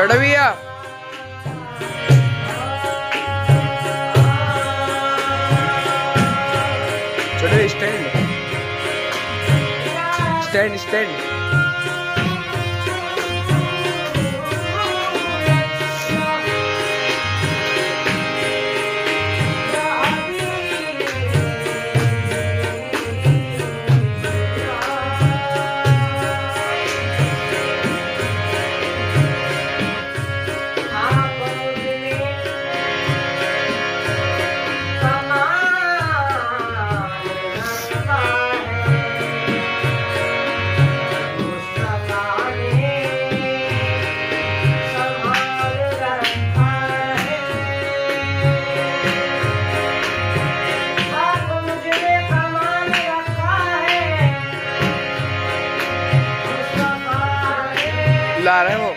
चढ़विया चढ़े stand stand stand ला रहे हैं वो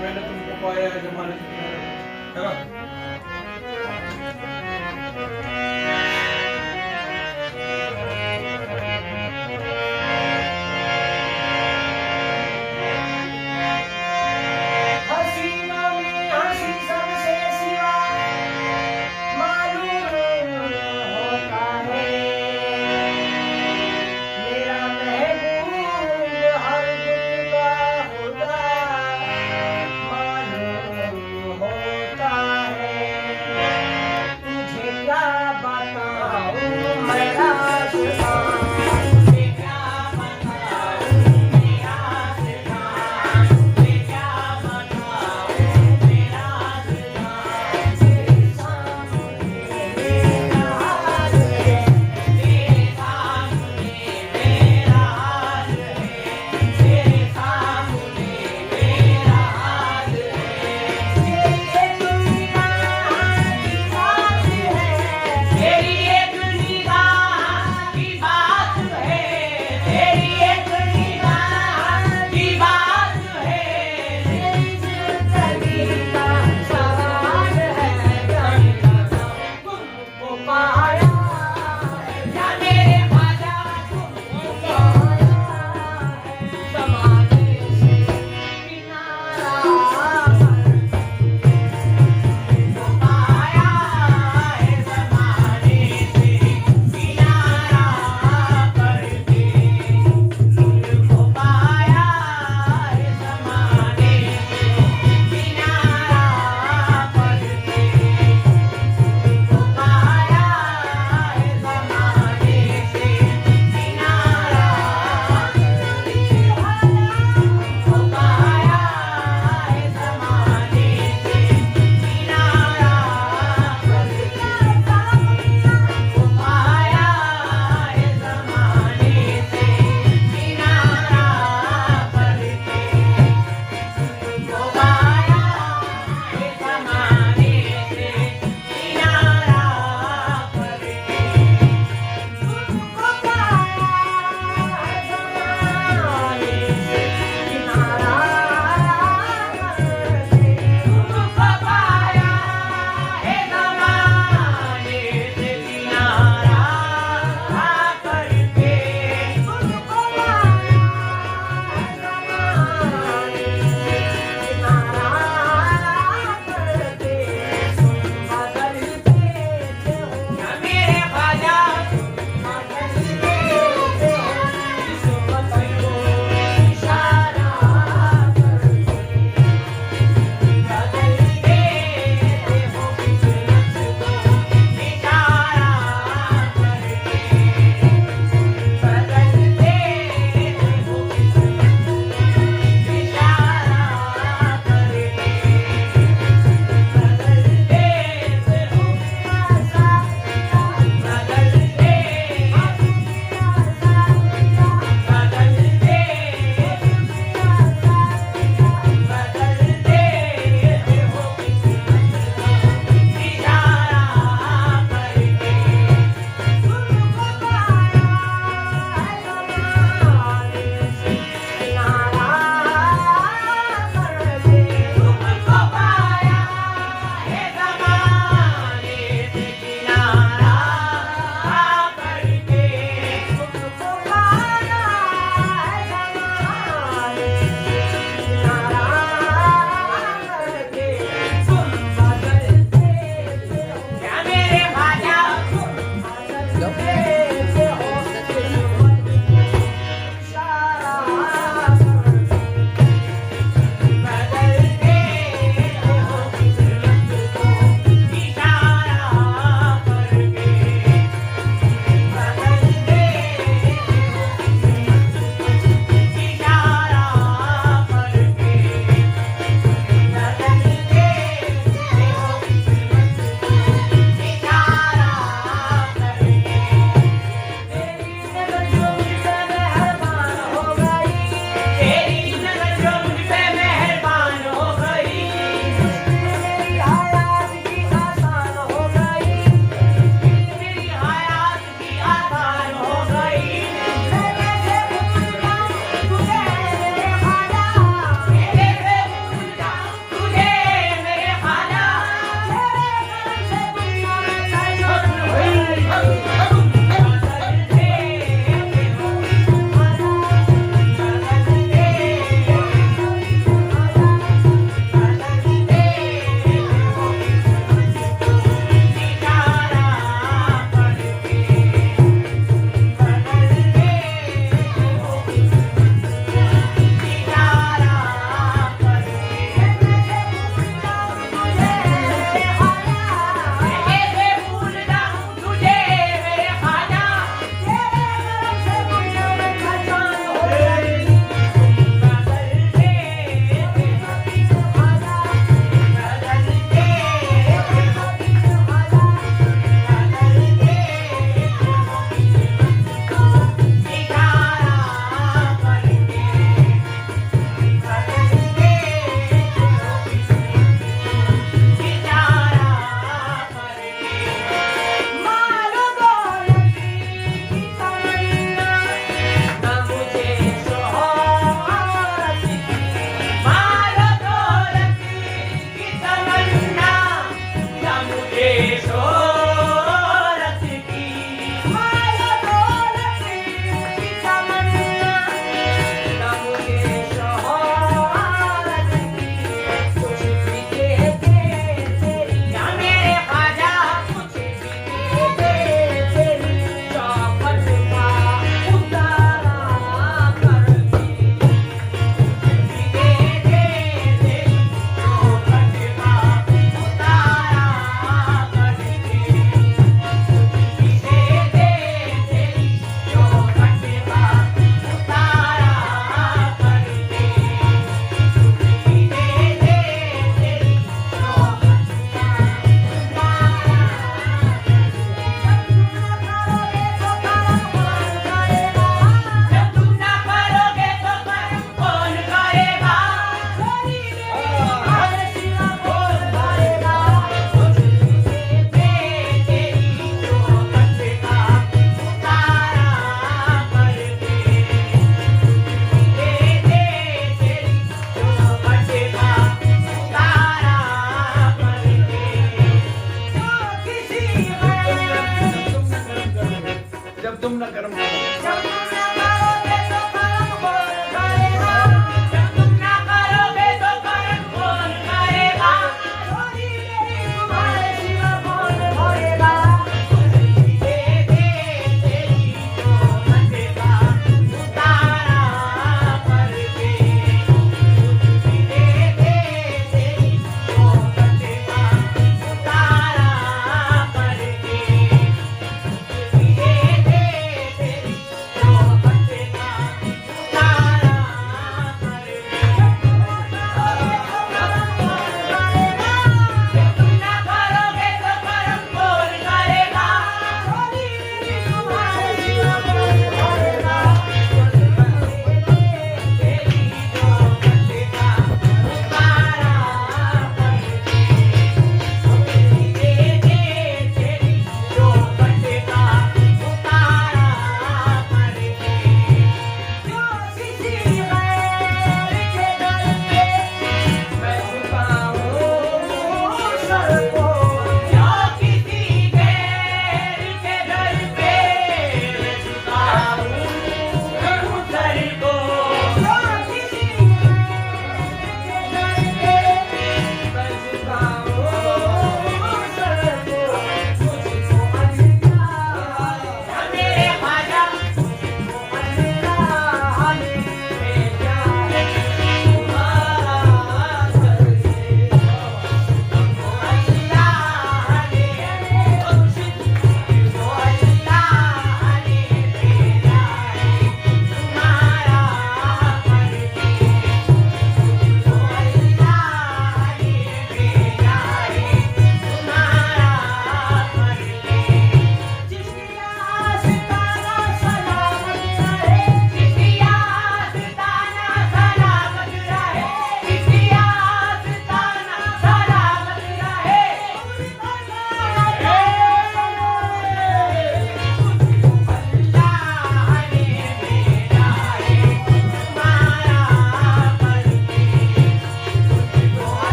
मैंने तुमको पाया जमाने होता है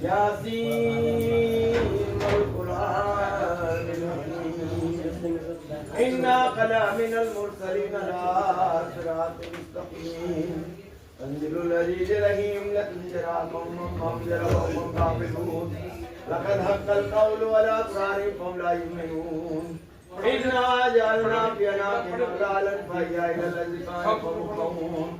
यासीन वल कुरानिल हकीम इन्ना कला मिनल मुरसलीन अला सिरातिल मुस्तकीम तंजीलुल अजीज रहीम लतुंजरा कौमम जरहुम काफिरून लक़द हक़्क़ल क़ौलु अला अक्सारिहिम ला युमिनून इन्ना जअलना फी अनाक़िहिम अग़लालन फ़हिया इलल अज़क़ानि फ़मुक़्महून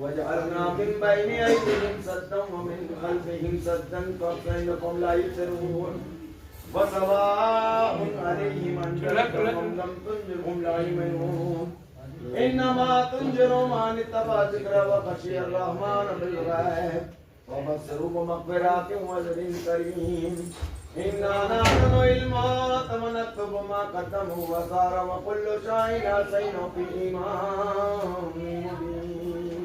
वजअलना मिन बैनि अयदीहिम सद्दन व मिन ख़ल्फ़िहिम सद्दन फ़अग़शयनाहुम ला युबसिरून वसवाअन अलैहिम अनज़रतहुम लम तुनज़िरहुम ला युमिनून इन्नमा तुनज़िरु मन इत्तबअ ज़िक्र व ख़शिय अर्रहमान बिल-ग़ैब व बश्शिरहु बिमग़फ़िरतिन व अज्रिन करीम इन्ना नहनु इल-मौत व नक्तुबु मा क़द्दमू व आसारहु व कुल्लु शैइन अहसयनाहु फ़ी इमामिन मुबीन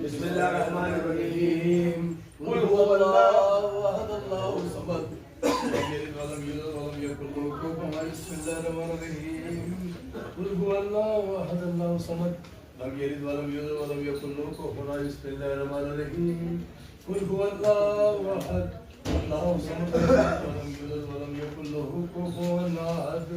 बिस्मिल्लाहिर्रहमानिर्रहीम कुल हुवल्लाहु अहद अल्लाहु समद लम यलिद वलम यूलद वलम यकुल लहु कुफुवन अहद बिस्मिल्लाहिर्रहमानिर्रहीम कुल हुवल्लाहु अहद अल्लाहु समद लम यलिद वलम यूलद वलम यकुल लहु कुफुवन अहद बिस्मिल्लाहिर्रहमानिर्रहीम कुल हुवल्लाहु अहद अल्लाहु समद लम यलिद वलम यकुल लहु कुफुवन अहद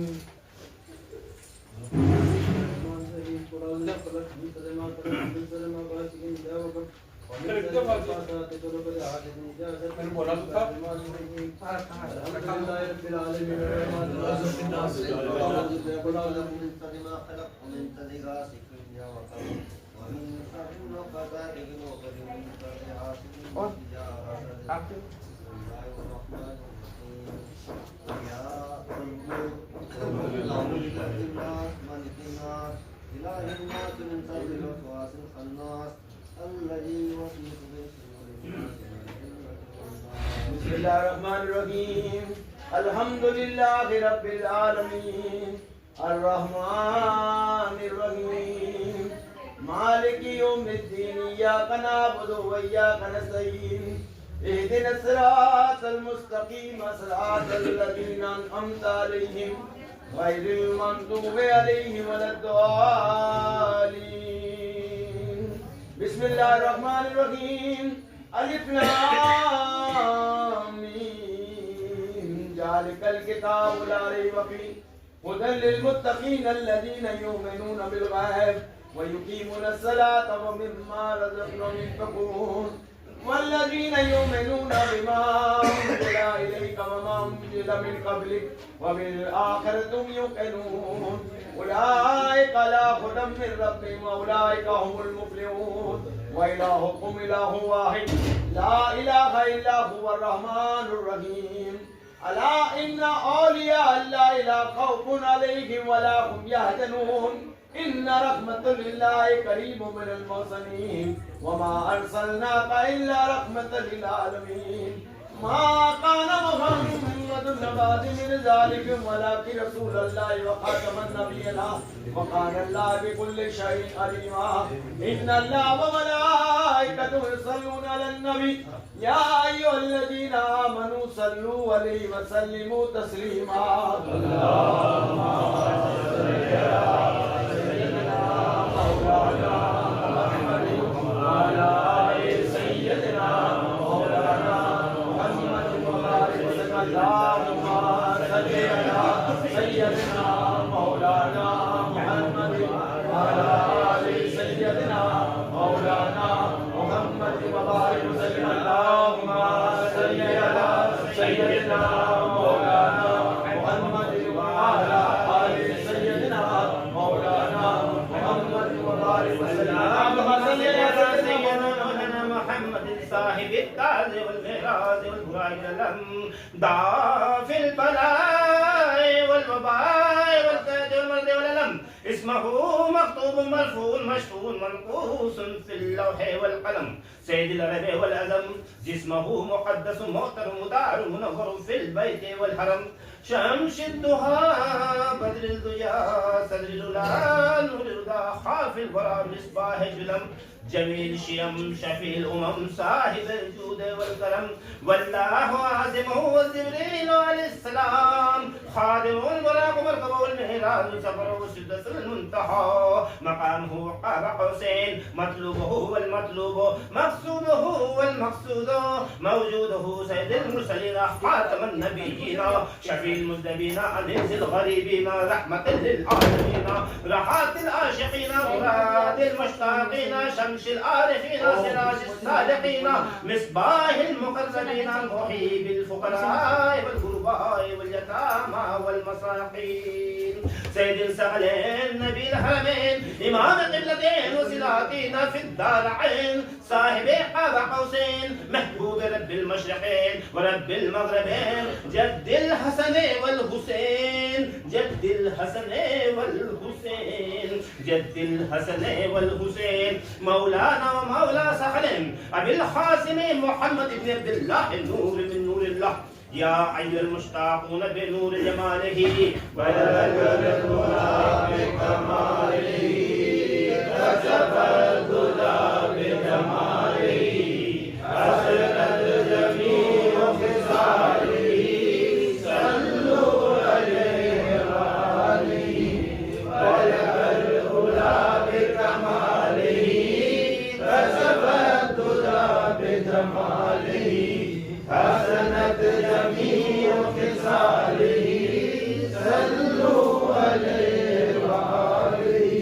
बिस्मिल्लाहिर्रहमानिर्रहीम अल्हम्दुलिल्लाहि रब्बिल आलमीन अर्रहमानिर्रहीम मालिकि यौमिद्दीन इय्याका नअबुदु व इय्याका नस्तईन इहदिनस सिरातल मुस्तकीम सिरातल लज़ीना अनअमता अलैहिम गैरिल मग़्दूबि अलैहिम वलद्दालीन बिस्मिल्लाहिर्रहमानिर्रहीम अलिफ लाम मीम ज़ालिकल किताबु ला रैब फ़ीह हुदल लिल मुत्तक़ीन अल्लज़ीना युमिनूना बिल ग़ैब व युक़ीमूनस सलाता व मिम्मा रज़क़नाहुम यunfiqून वल्लज़ीना युमिनूना बिमा उन्ज़िला इलैका व मा उन्ज़िला मिन क़ब्लिक व बिल आख़िरति हुम युक़िनून उलाइका अला हुदम मिन रब्बिहिम व उलाइका हुमुल मुफ़्लिहून व इलाहुकुम इलाहुन वाहिद ला इलाहा इल्ला हुवर रहमानुर रहीम अला इन्ना औलिया अल्लाह ला खौफुन अलैहिम व ला हुम यहज़नून इन्ना रहमतुल्लिल्लाहि करीबुम मिनल मुहसिनीन व मा अरसलनाका इल्ला रहमतल लिल आलमीन मा काना मुहम्मदुन नबी मिन ज़ालिकुम वलाकिन रसूलुल्लाहि व खातमन नबिय्यिन व काना अल्लाहु बिकुल्लि शैइन अलीमा इन्ना अल्लाहा व मलाइकतहु युसल्लूना अलन नबी या अय्युहल्लज़ीना आमनू सल्लू अलैहि व सल्लिमू तस्लीमा अल्लाहुम्मा सल्लि अला सय्यिदिना मौलाना मुहम्मदिन व अला आलि सय्यिदिना मौलाना मुहम्मद व बारिक वसल्लम अल्लाहुम्मा सल्लि अला सय्यिदिना मौलाना मुहम्मद व अला आलि सय्यिदिना मौलाना मुहम्मद व बारिक वसल्लम अल्लाहुम्मा सल्लि अला सय्यिदिना मौलाना मुहम्मद व अला आलि सय्यिदिना मौलाना मुहम्मद व बारिक वसल्लम अल्लाहुम्मा सल्लि अला सय्यिदिना मुहम्मद साहिब ताज वल मिराज वल बुराई लम दाफिल बलाए वल वबाए वल तज वल कलम इस्महु मक्तूब मरफून मशफून मनकूस फिल लौह वल कलम सैयदुल अरब वल अज़म जिस्महु मुक़द्दस मुहतरम मुदार मुनव्वर फिल बैत वल हरम शम्शुद दुहा बद्रुल दुया सदरुल उला नूरुल हुदा खाफिल वरा मिसबाह जुलम जमील शियम शफील उमम साहिब जूद वल करम वल्लाहु आज़िमु व जिब्रील अलैहिस्सलाम खादिमुल वरा मरकब वल मिहराज सफर व सिद्दतुल मुंतहा मकामहु क़ाब हुसैन मतलूबहु वल मतलूब मक़सूदहु वल मक़सूद मौजूदहु सय्यदुल मुरसलीन खातमुन नबिय्यीन शफील मुज़नबीन अनीसिल गरीबीन रहमतुल लिल आलमीन राहतुल आशिकीन मुरादिल मुश्ताकीन शमशिल आरिफीन सिराज सालिकीन मिसबाह المقربين محيب الفقراء والغرباء واليتامى والمساكين سيد الثقلين نبي الحرمين إمام القبلتين وصلاتين في الدارين صاحب قاب قوسين محبوب رب المشرقين ورب المغربين جد الحسن والحسين جد الحسن والحسين جد الحسن والحسين مولانا ومولى ثقلين أبي القاسم محمد بن عبد الله النور من نور الله يا أيها المشتاقون بنور جماله ولكن الغلا بكماله كشف الغلا بجماله أسرت جميع خصاله صلوا عليه وآله ولكن الغلا بكماله كشف الغلا بجماله حسنت جميع خصاله صلوا عليه وآله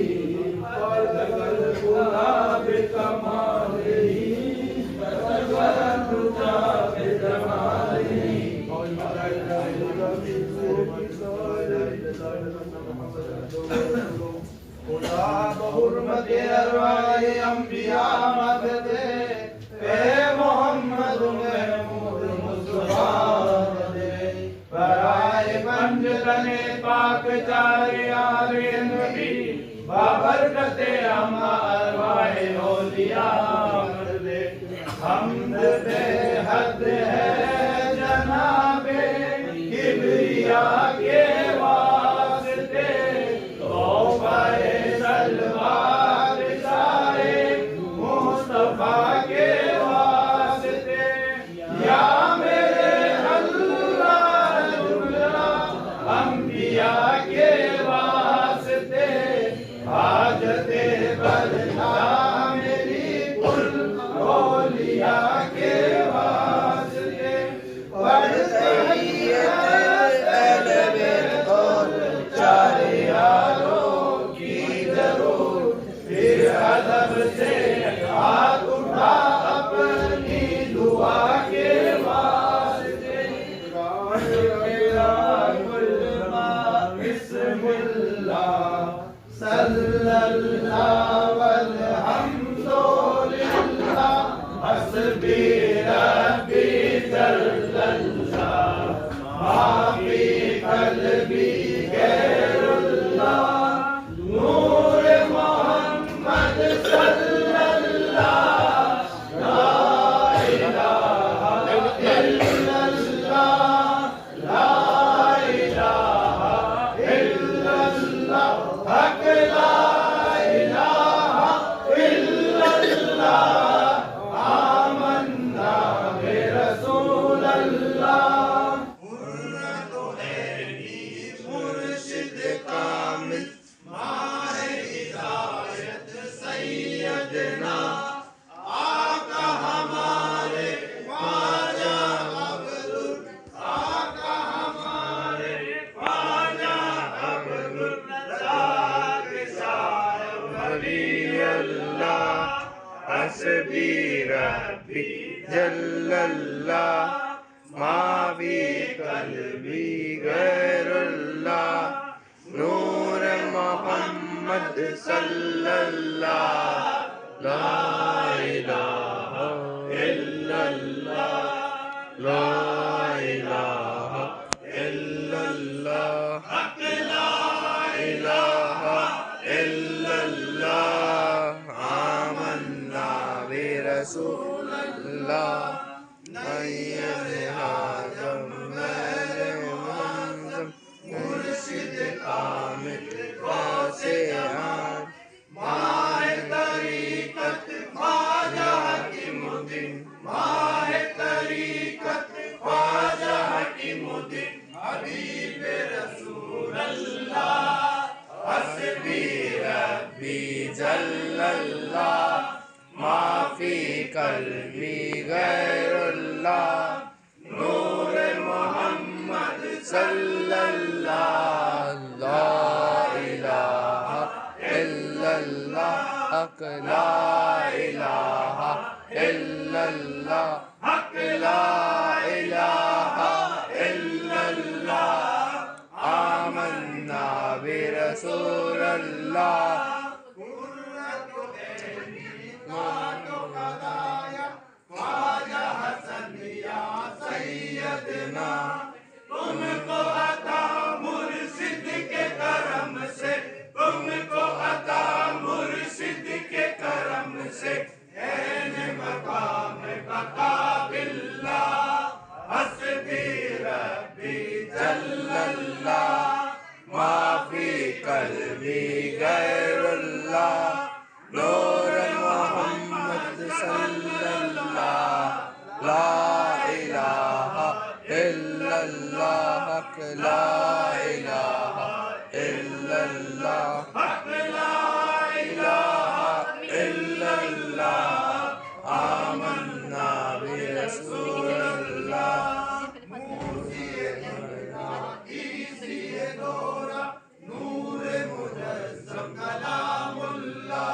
ولك الغلا بكماله وتبرك بجماله खुदा बहुरमत अरवाह अंबिया मदद ए मोहम्मद महमूद मुस्तफा दे बराए पंजतने पाक चारे आले नबी बाबरकते अमा अरवाह औलिया दे हमद बे हद है जनाबे किबरिया के वास्ते तौबाए सलवार सारे मुस्तफा के वास्ते या मेरे अल्लाह जुमला अंबिया के वास्ते हाजते बदला मेरी कुल औलिया के वास्ते पढ़ते चारे यारों की जरूर फिर अदब से हाथ उठा अपनी दुआ के वास्ते बिस्मिल्लाह सल्लल्लाहु अल्हम्दुलिल्लाह हस्बी रब्बी जल्लल्लाह माफी कल्बी गैरुल्लाह नूर मोहम्मद सल्लल्लाह ला इलाहा इल्लल्लाह ला इलाहा इल्लल्लाह हक ला इलाहा इल्लल्लाह आमन्ना बिरसूल अल्लाह मुर्शिद कामिल माहे हिदायत सैयदना आका हमारे ख्वाजा अब्दुल आका हमारे ख्वाजा अब्दुल रज़ाक साहिब वली अल्लाह हस्बी रब्बी जल्लल्लाह मावी कल्बी गैरुल्लाह नूर मोहम्मद सल्लल्लाह ला इलाहा इल्लल्लाह ला इलाहा इल्लल्लाह हक ला इलाहा हबीब रसूल अल्लाह हस्बी रब्बी जल्लल्लाह माफी कल्बी गैरुल्लाह नूर मोहम्मद सल्लल्लाह ला इलाहा इल्लल्लाह हक ला इलाहा इल्लल्लाह हक ला इलाहा इल्लल्लाह आमन्ना बिरसूलिल्लाह ख्वाजा हसन या सैयदना तुमको अता मुर्शिद के करम से तुमको अता मुर्शिद के करम से ऐन मकाम बका बिल्लाह हस्बी रब्बी जल्लल्लाह माफी कल्बी गैरुल्लाह नूर मोहम्मद सल्लल्लाह ला इलाहा इल्लल्लाह हक ला इलाहा इल्लल्लाह हक ला इलाहा इल्लल्लाह आमन्ना बिरसूलिल्लाह मूसिए दोरा नूर मुजस्सम कलामुल्लाह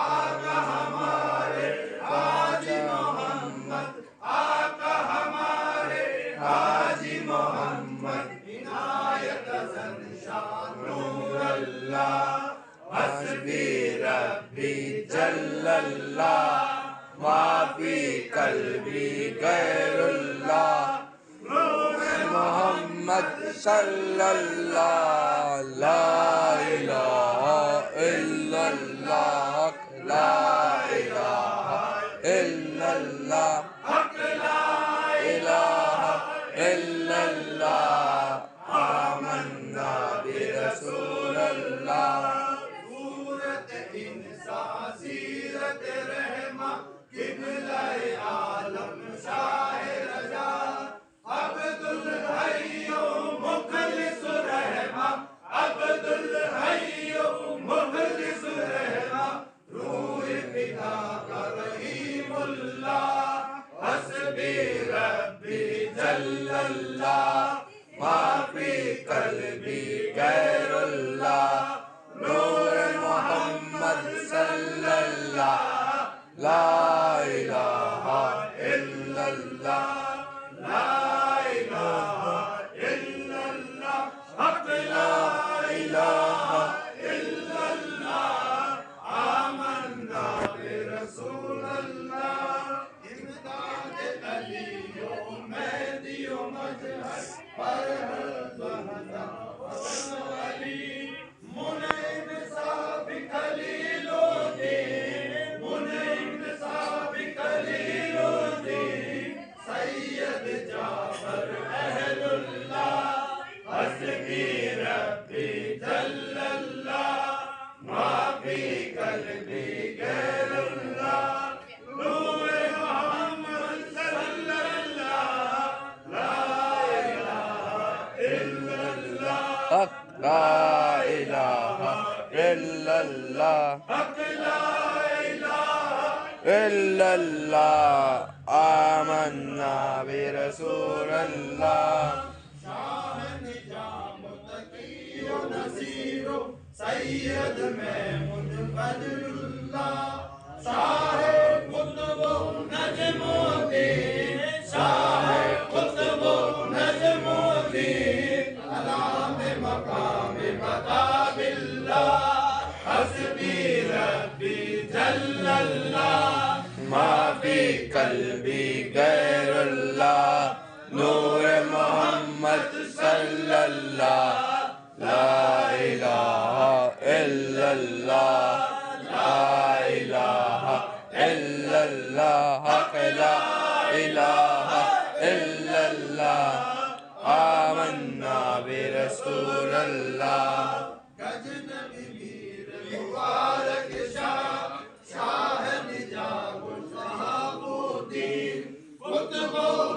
आका हमारे हाजी मोहम्मद आका हमारे हाजी मोहम्मद इनायत संशान नूर अल्लाह हस्बी रब्बी जल्लल्लाह माफी कल्बी गैरुल्लाह नूर मोहम्मद सल्लल्लाह ला इलाहा इल्लल्लाह ला इलाहा इल्लल्लाह हक ला इलाहा इल्लल्लाह आमन्ना बिरसूलिल्लाह सूरत इंसा सीरत रहमा किबला-ए आलम शाह रजा अब्दुल हय्यो मुखलिस रहमा अब्दुल हय्यो मुखलिस रहमा रूह पिता का रहीमुल्लाह हस्बी रब्बी जल्लल्लाह माफी कल्बी गैरुल्लाह नूर मोहम्मद सल्लल्लाह ला इलाहा इल्लल्लाह ला इलाहा इल्लल्लाह हक ला इलाहा इल्लल्लाह आमन्ना बिरसूलिल्लाह इमदाद अलियो मेहदियो मजहर फरहत वहदा अली मुनइम साबि खलीलो दे मुनइम साबि खलीलो दे सैयद जाफर अहलुल्लाह हस्बी रब्बी जल्लल्लाह माफी कल्बी गैरुल्लाह नूर मोहम्मद सल्लल्लाह ला इलाहा इल्लल्लाह हक ला इलाहा इल्लल्लाह हक ला इलाहा इल्लल्लाह आमन्ना बिरसूलिल्लाह शाह निजाम तकीयो नसीरो सैयद महमूद बदरुल्लाह शाह कुतुब नजमुद्दीन शाह कुतुब नजमुद्दीन अलाम मकाम बका बिल्लाह हस्बी रब्बी जल्लल्लाह माफी कल्बी गैरुल्लाह नूर मोहम्मद सल्लल्लाह ला इलाहा इल्लल्लाह ला इलाहा इल्लल्लाह हक ला इलाहा इल्लल्लाह आमन्ना बिरसूलिल्लाह गजनबी मीर मुबारक शाह निजामुल सहाबुद्दीन कुतुब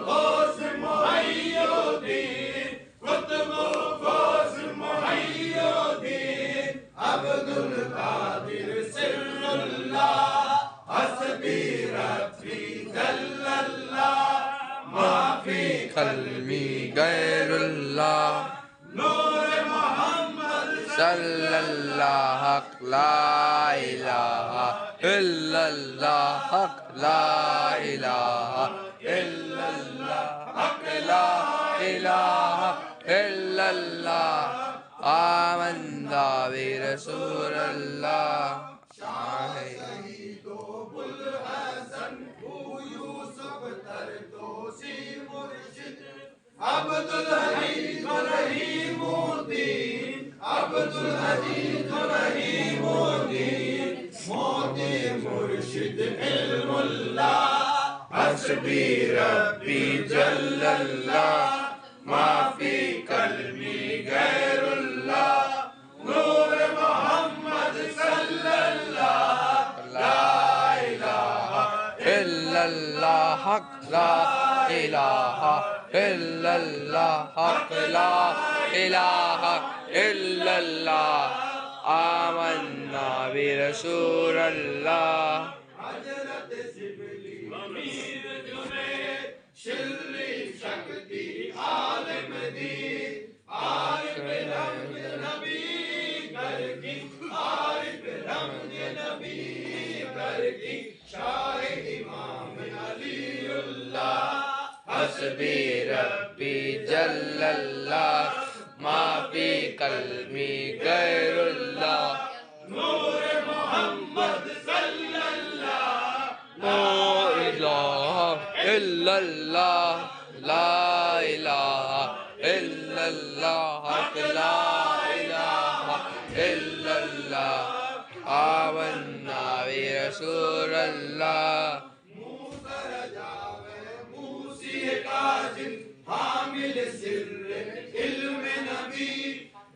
गौस मुहय्युद्दीन गैरुल्लाह नूर मोहम्मद सल्लल्लाहु हक ला इलाहा इल्लल्लाह हक ला इलाहा इल्लल्लाह हक ला इलाहा इल्लल्लाह आमन्ना बिरसूलिल्लाह शहीदो बुल हसन यूसुफ तरदोसी मुर्शिद अब्दुल हदीद रहीमुद्दीन अब्दुल हदीद रहीमुद्दीन मोती मुर्शिद इल्मुल्लाह हस्बी रब्बी जल्लल्लाह माफी कल्बी गैरुल्लाह नूर मोहम्मद सल्लल्लाह ला इलाहा इल्लल्लाह हक ला इलाहा इल्लल्लाह हक ला इलाहा इल्लल्लाह आमन्ना बिरसूलिल्लाह हजरत सिबली अमीर जुनैद शिल्ली शक्ति आलिम दी आरिफ रमज नबी कर की आरिफ रमज नबी कर की शाह इमाम अलीउल्लाह हस्बी रब्बी जल्लल्लाह माफी कल्बी गैरुल्लाह नूर मोहम्मद सल्लल्लाह ला इलाहा इल्लल्लाह ला इलाहा इल्लल्लाह हक ला इलाहा इल्लल्लाह आमन्ना बिरसूलिल्लाह मूसर जावे मूसी काजिम हामिल सिर्र इल्म नबी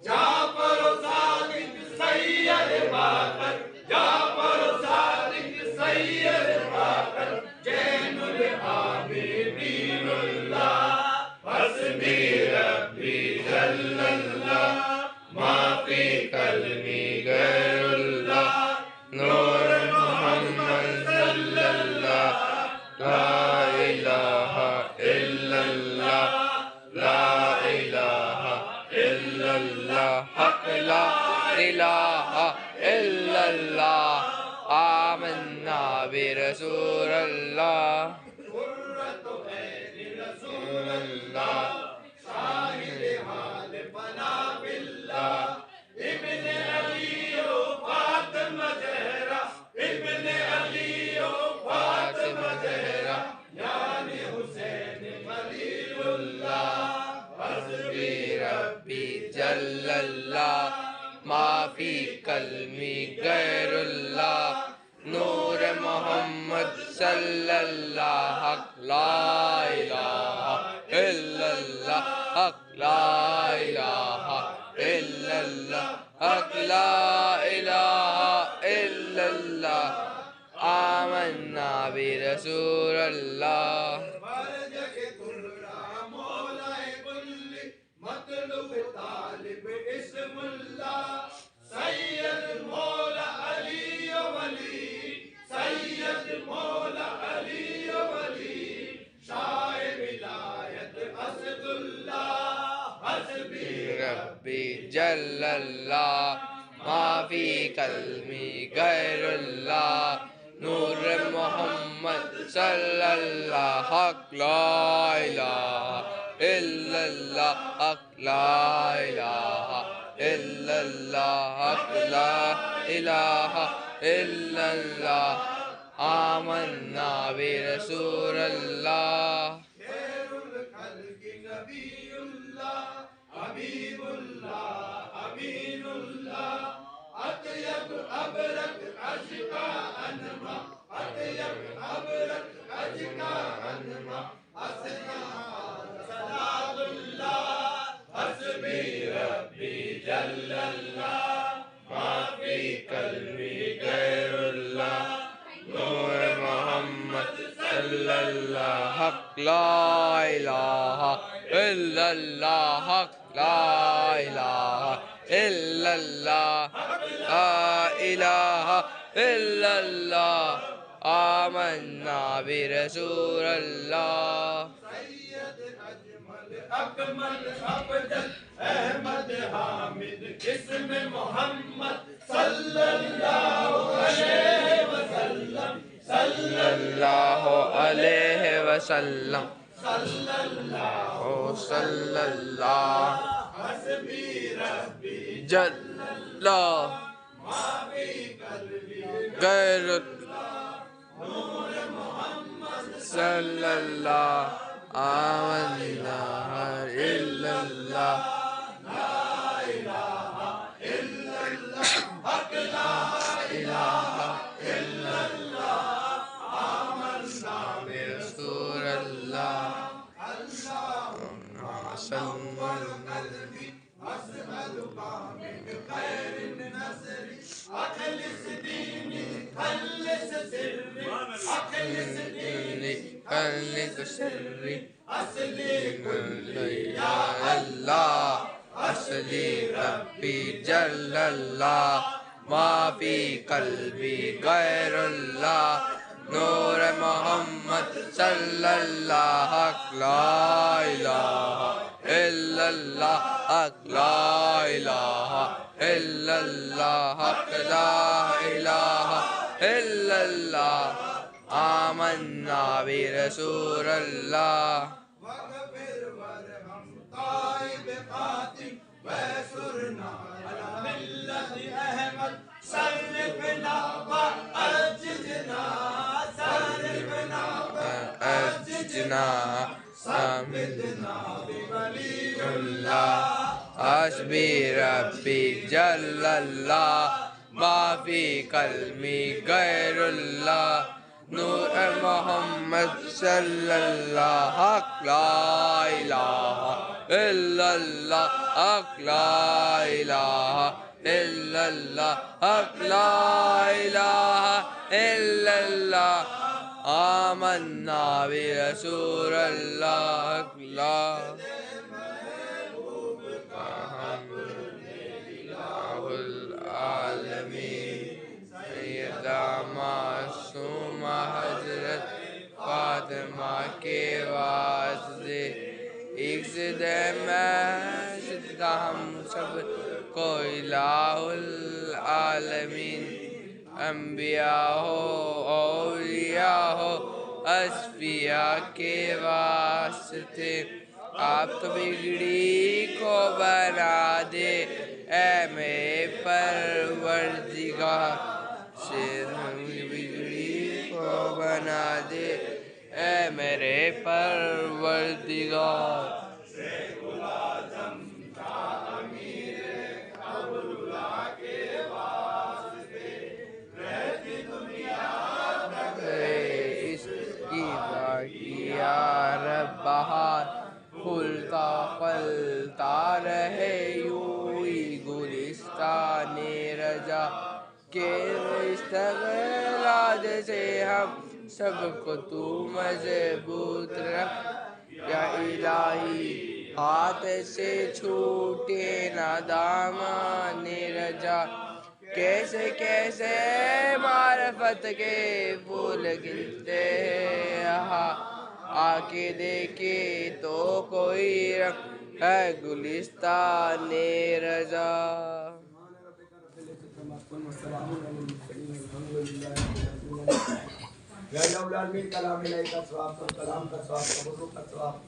जाफर सादिक सैयद बाकर जाफर सादिक सैयद बाकर जैनुल आबिदीनुल्लाह हस्बी रब्बी जल्लल्लाह माफी कल्बी गैरुल्लाह नूर मोहम्मद सल्लल्लाह ला इलाहा इल्लल्लाह ला इलाहा इल्लल्लाह हक ला इलाहा इल्लल्लाह आमन्ना बिरसूलिल्लाह कुर्रत ऐन रसूलल्लाह शाहिद हाल फना बिल्लाह इब्न अली ओ फातिमा ज़हरा इब्न अली ओ फातिमा ज़हरा यानी हुसैन खलीलुल्लाह हस्बी रब्बी जल्लल्लाह माफी कल्बी गैरुल्लाह नूर मोहम्मद सल्लल्लाह हक ला इलाहा इल्लल्लाह हक ला इलाहा इल्लल्लाह हक ला इलाहा इल्लल्लाह आमन्ना बिरसूलिल्लाह मर्ज के कुर्रा मौलाए कुल्ली मतलूब तालिब इस्मुल्लाह सैयद मौला अली वली सैयद मौला अली वली शाह विलायत असदुल्लाह हस्बी रब्बी जल्लल्लाह माफी कल्बी गैरुल्लाह नूर मोहम्मद सल्लल्लाह हक ला इलाहा इल्लल्लाह हक ला इलाहा इल्लल्लाह हक ला इलाहा इल्लल्लाह आमन्ना बिरसूलिल्लाह खैरुल खल्क़ि नबीउल्लाह हबीबुल्लाह अमीनुल्लाह अतयब अबरक अज़का अनमा अतयब अबरक अज़का अनमा असना सलातुल्लाह हस्बी रब्बी जल्लल्लाह माफी कल्बी गैरुल्लाह नूर मोहम्मद सल्लल्लाह हक ला इलाहा इल्लल्लाह हक ला इलाहा इल्लल्लाह ला इलाहा इल्लल्लाह आमन्ना बिरसूलिल्लाह सैयद अजमल अकमल अफजल अहमद हामिद इसमें मोहम्मद सल्लल्लाहु अलैहि वसल्लम सल्लल्लाहु अलैहि वसल्लम सल्लल्लाहु सल्लल्लाहु हस्बी रब्बी जल्ला माफी कल्बी गैर नूर मोहम्मद सल्लल्लाहु आमन्ना इल्लल्लाह हक ला इलाहा इल्लल्लाह आमन्ना बिरसूलल्लाह कल्बी असअल कामिल खैर नसरी अखलिस दीनी खलिस सिर्री अखलिस दीनी खलिक सिर्री असली कुल्ली या अल्लाह असली रब्बी जल्लल्लाह माफी कल्बी गैरुल्लाह नूर मोहम्मद सल्लल्लाहु ला इलाहा इल्लल्लाह ला इलाहा इल्लल्लाह ला इलाहा इल्लल्लाह आमन्ना बिरसूलल्लाह वगफिर वरहम ताइब खातिम वैसुरना अला मिल्लत अहमद सरफना व अजजना सरफना व अजना सबिदना बिवलीउल्लाह हस्बी रब्बी जल्लल्लाह माफी कल्मी गैरुल्लाह नूर मोहम्मद सल्लल्लाहु ला इलाहा इल्लल्लाह ला इलाहा इल्लल्लाह ला इलाहा इल्लल्लाह आमन्ना बिरसूलल्लाह ला मासूमा हजरत फातिमा के वास्ते एक सिदे मैशद का हम सब को इलाहुल आलमीन अंबिया हो औलिया हो अस्फिया के वास्ते आप तो बिगड़ी को बना दे ऐ मेरे परवरदिगार से बिगड़ी को बना दे ऐ मेरे परवरदिगार इसकी बाकिया बहार फूलता फलता रहे यूं ही गुलिस्ताने रजा के इस्तगराज से हम सबको तू मजबूत रख या इलाही हाथ से छूटे ना दामाने रजा कैसे कैसे मारफत के फूल खिलते हैं यहाँ आके देखे तो कोई रंग है गुलिस्ताने रजा कलाम इलाही का सवाब कलाम का सवाब कब्रों का सवाब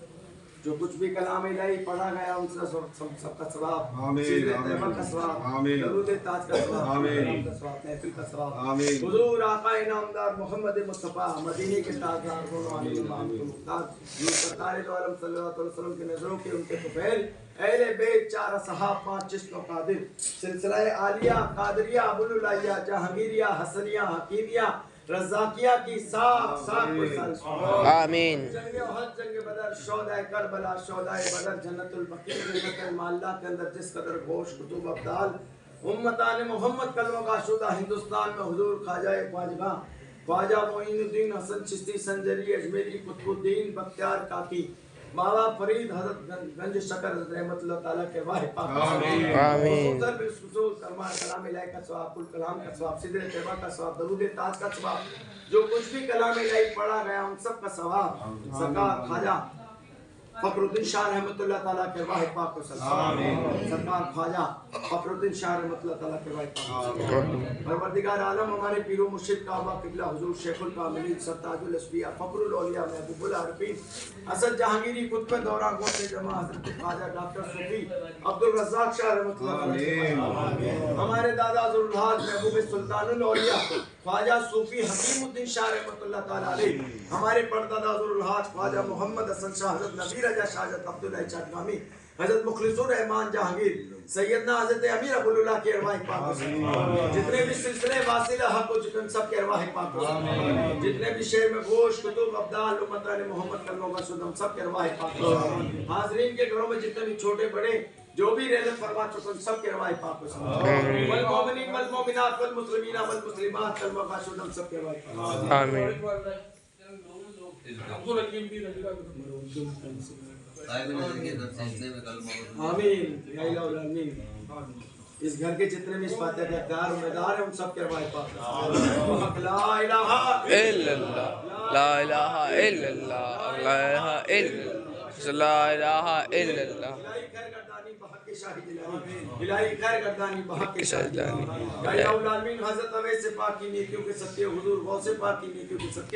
जो कुछ भी कलाम इलाही पढ़ा गया उनसे सबका सवाब आमीन का सवाब आमीन दरूद ताज का सवाब आमीन का सवाब महफिल का सवाब आमीन हुजूर आका इनामदार मोहम्मद मुस्तफा मदीने के ताजदार गुणवानी इमाम के मुख्तार जो सरकार दो आलम सल्लल्लाहु अलैहि वसल्लम के नजरों के उनके तुफैल अहले बैत चार असहाब पांच चिश्त कादिर सिलसिला आलिया कादरिया अबुलुलाइया जहांगीरिया हसनिया हकीमिया रज़ाकिया की साख साख आमीन जंग उहद जंग बदर शोदा करबला शोदा बदर जन्नतुल बकीर जन्नतुल माला के अंदर जिस कदर गोश कुतुब अब्दाल उम्मतान मोहम्मद कलमा का शुदा हिंदुस्तान में हुजूर ख्वाजा ख्वाजा मोइनुद्दीन हसन चिश्ती संजरी अजमेरी कुतुबुद्दीन बख्तियार काकी बाबा फरीद हजरत गंज शकर रहमतुल्लाह ताला के वाहिद पाक आमीन उधर भी सुसूल कलमा कलाम इलाही का सवाब कुल कलाम का सवाब सिदरे तैयबा का सवाब दरूद ताज का सवाब जो कुछ भी कलाम इलाही पढ़ा गया उन सब का सवाब ज़कात खाजा फखरुद्दीन शाह रहमतुल्लाह ताला के वाहिद पाक को सलाम। सरकार ख्वाजा फखरुद्दीन शाह रहमतुल्लाह ताला के वाहिद पाक को सलाम। परवरदिगार आलम हमारे पीरो मुर्शिद काबा किबला हुजूर शेखुल कामिलीन सरताजुल अस्फिया फखरुल औलिया महबूबुल आरिफीन असद जहांगीरी कुतुब दौरा गोश जमा हजरत ख्वाजा डॉक्टर सूफी अब्दुल रज़्ज़ाक शाह रहमतुल्लाह अलैह। हमारे दादा ज़ुरुल हाज महबूब सुल्तानुल औलिया ख्वाजा सूफी हकीमुद्दीन शाह रहमतुल्लाह ताला अलैह। हमारे परदादा ज़ुरुल हाज ख्वाजा मोहम्मद हसन शाह हज़रत नबी रजा शाह हज़रत अब्दुल्लाह चाटगामी हज़रत मुखलिसुर रहमान जहांगीर सैयदना हज़रत अमीर अबुल्लाह के अरवाह पाक को जितने भी सिलसिले वासिला हक हो चुके सब के अरवाह पाक को जितने भी शहर में गोश कुतुब अब्दाल उम्मतान मोहम्मद कलमों का सुदम सब के अरवाह पाक को हाज़रीन के घरों में जितने भी छोटे बड़े जो भी रहमत फरमा चुके सब के अरवाह पाक को वल मोमिनीन वल मोमिनात वल मुस्लिमीन वल मुस्लिमात कलमों का सुदम सब के अरवाह आमीन। आमीन या इलाहुल आमीन। इस घर के जितने भी इस फातिहा के हकदार उम्मीदवार हैं उन सब के अरवाह पाक ला इलाहा इल्लल्लाह ला इलाहा इल्लल्लाह ला इलाहा इल्लल्लाह ला इलाहा इल्लल्लाह इलाही खैर गर्दानी बहक के शाही जिलानी या इलाहुल आमीन। हज़रत अवैस से पाक की नेकियों के सत्य हुजूर गौसे पाक की नेकियों के सत्य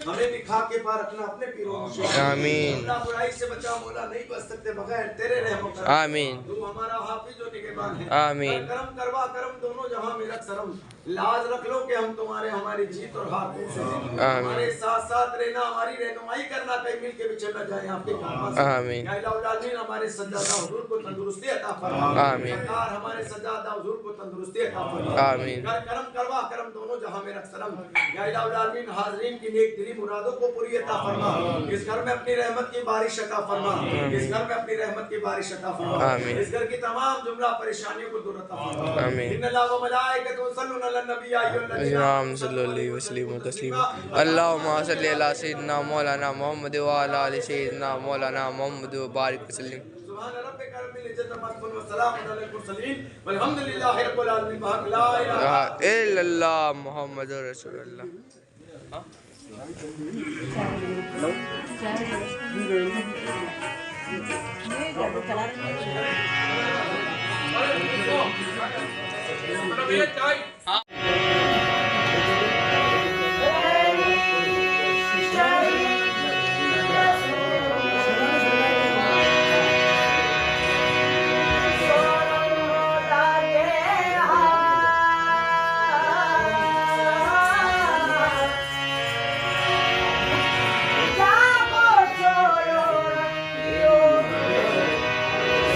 हमें भी खा के पार रखना अपने पीरों मुर्शिद आमीन। अल्लाह बुराई से बचा मौला नहीं बच सकते बगैर तेरे रहम करम आमीन। तू हमारा हाफिज और निगहबान है आमीन। करम करवा करम दोनों जहां में रख सरम लाज रख लो कि हम तुम्हारे हमारी जीत और हाथ में से हमारे साथ साथ रहना हमारी रहनुमाई करना कहीं मिल के बिछड़ न जाए आपके कारवां से आमीन। या इलाहुल आमीन। हमारे सज्जादा हुजूर को तंदुरुस्ती अता फरमा आमीन। सरकार हमारे सज्जादा हुजूर को तंदुरुस्ती अता फरमा आमीन। करम करवा करम दोनों जहां में रख सरम या इलाहुल आमीन। हाज़रीन की नेक दिली मुरादों को पूरी अता फरमा इस घर में अपनी रहमत की बारिश अता फरमा इस घर में अपनी रहमत की बारिश अता फरमा आमीन। इस घर की तमाम जुमला परेशानियों को दूर अता फरमा आमीन। इन्नल्लाह व मलाइकतहु युसल्लूना अलन नबी या अय्युहल्लज़ीना इमाम सल्लल्लाहु अलैहि वसल्लम तस्लीमा अल्लाहुम्मा सल्लि अला सय्यिदिना मौलाना मुहम्मद व अला आलि सय्यिदिना मौलाना मुहम्मद व बारिक वसल्लम। सुभान रब्बिका रब्बिल इज्जति अम्मा यसिफून व सलामुन अलल मुरसलीन वल्हम्दुलिल्लाहि रब्बिल आलमीन। ला इलाहा इल्लल्लाह मुहम्मदुर रसूलुल्लाह।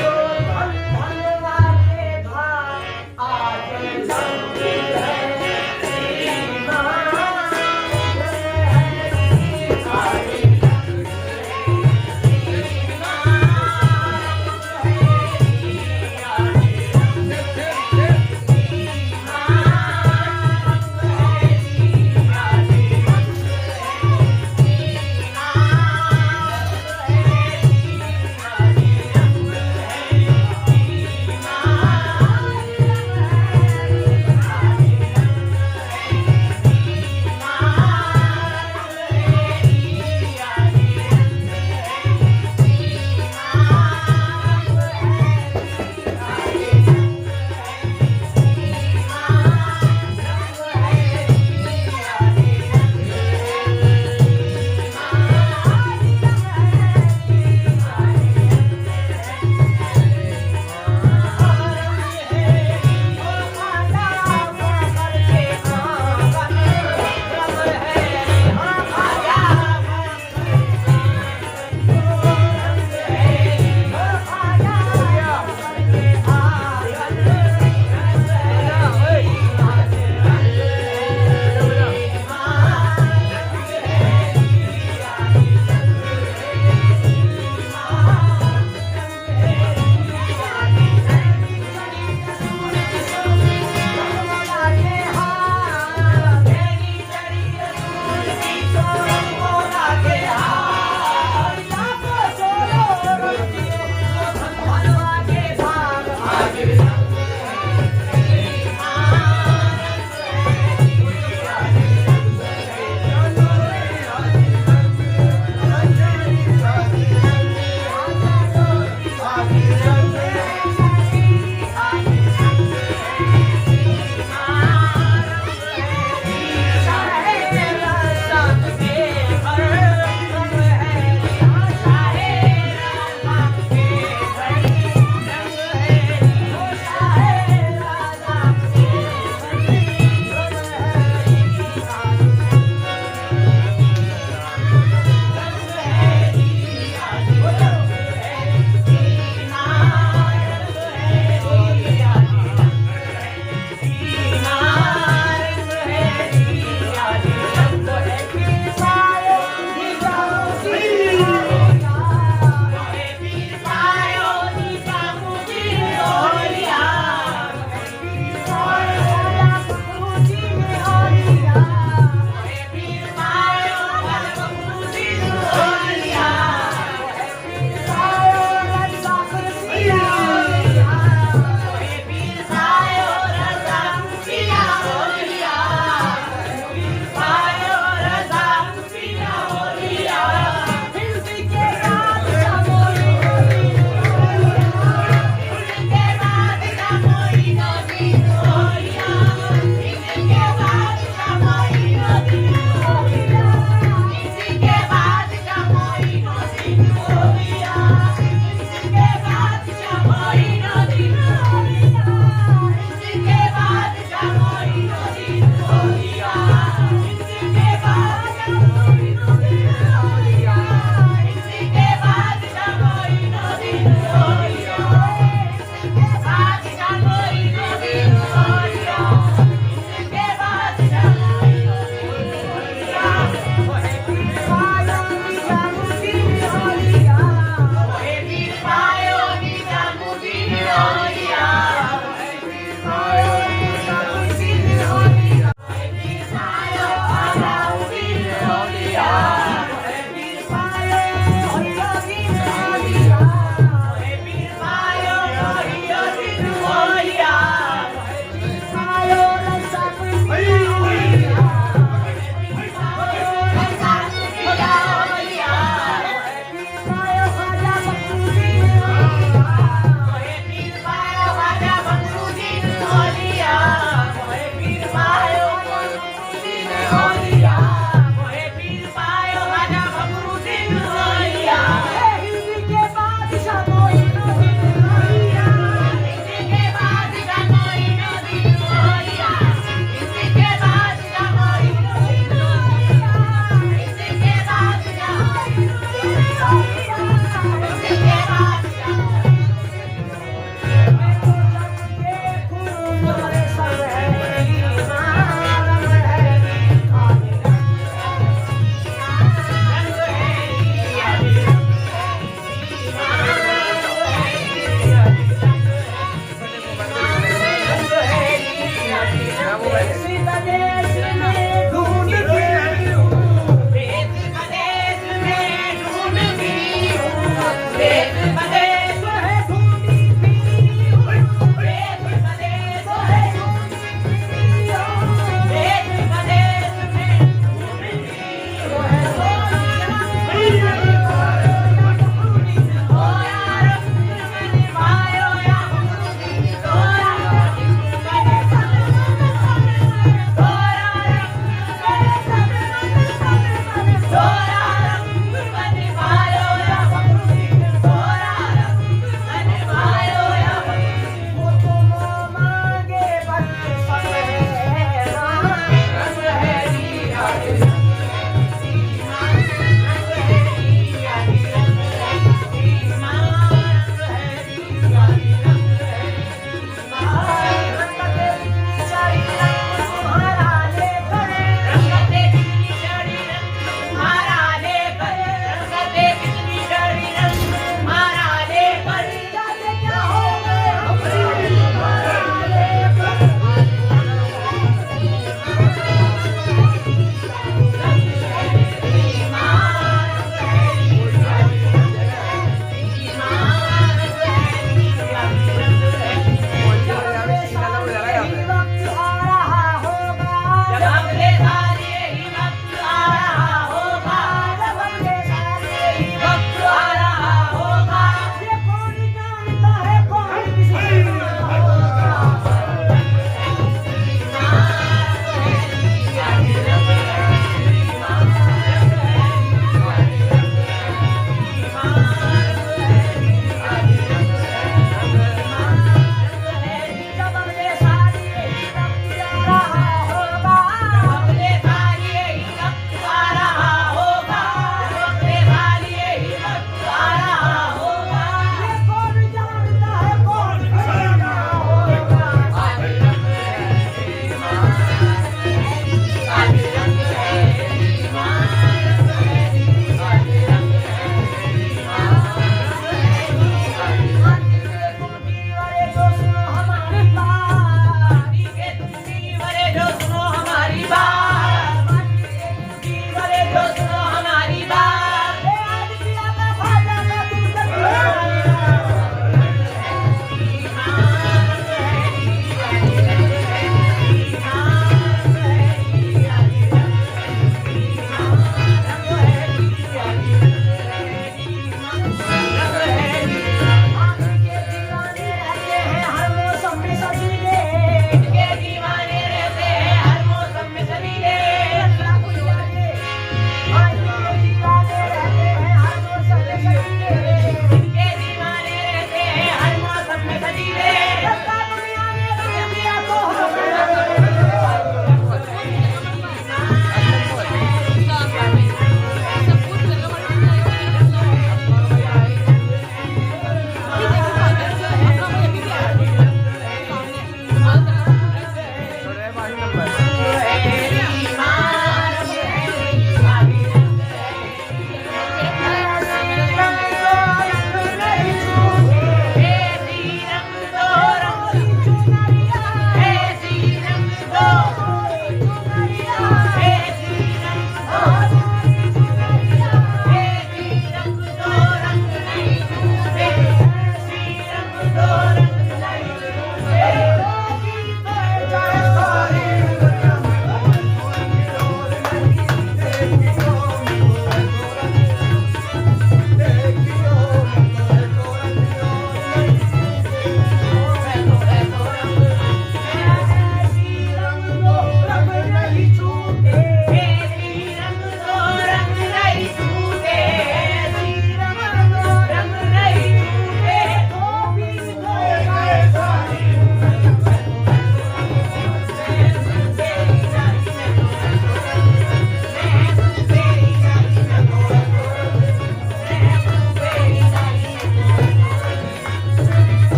So हर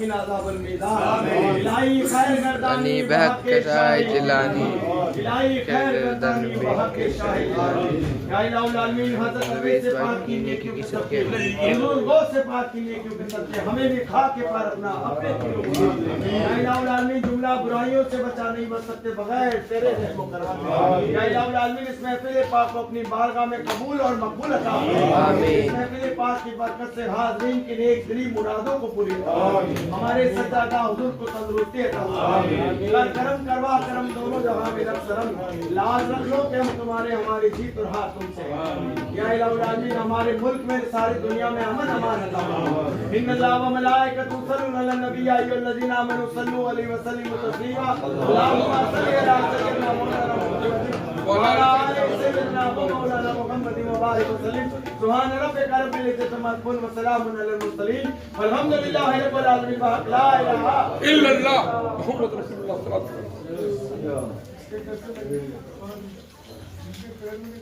मिन अज़ाबिल मीज़ान इलाही खैर गर्दानी अनि बहक के शाह जिलानी इलाही खैर गर्दानी बहक के शाह जिलानी या इलाहुल आलमीन हज़रत अबे से पाक की नेकियों के सदके हुजूर गौ से पाक की नेकियों के सदके हमें भी खा के पार अपना अपने या इलाहुल आलमीन जुमला बुराइयों से बचा नहीं बच सकते बगैर तेरे रहम करम या इलाहुल आलमीन इस महफिल पाक को अपनी बारगाह में कबूल और मकबूल अता फरमा इस महफिल पाक की बरकत से हाज़रीन की नेक दिली मुरादों को पूरी हमारे सज्जादा हुजूर को तंदुरुस्ती अता फरमा करम करवा करम दोनों जहां में रब शरम लाज रख लो कि हम तुम्हारे हमारी जीत और हाथ तुमसे या इलाहुल आलमीन हमारे मुल्क में सारी दुनिया में अमन अमान अता फरमा इन्नल्लाह व मलाइकतहु युसल्लूना अलन नबी या अय्युहल्लज़ीना आमनू सल्लू अलैहि व सल्लिमू तस्लीमा अल्लाहुम्मा सल्लि अला सय्यिदिना मौलाना मुहम्मद व अला आलि सय्यिदिना मौलाना मुहम्मद व बारिक वसल्लिम सुभान रब्बिका रब्बिल इज्जति अम्मा यसिफून व सलामुन अलल मुरसलीन वल्हम्दुलिल्लाहि रब्बिल आलमीन व ला इलाहा इल्लल्लाह मुहम्मद रसूलुल्लाह सल्लल्लाहु अलैहि वसल्लम।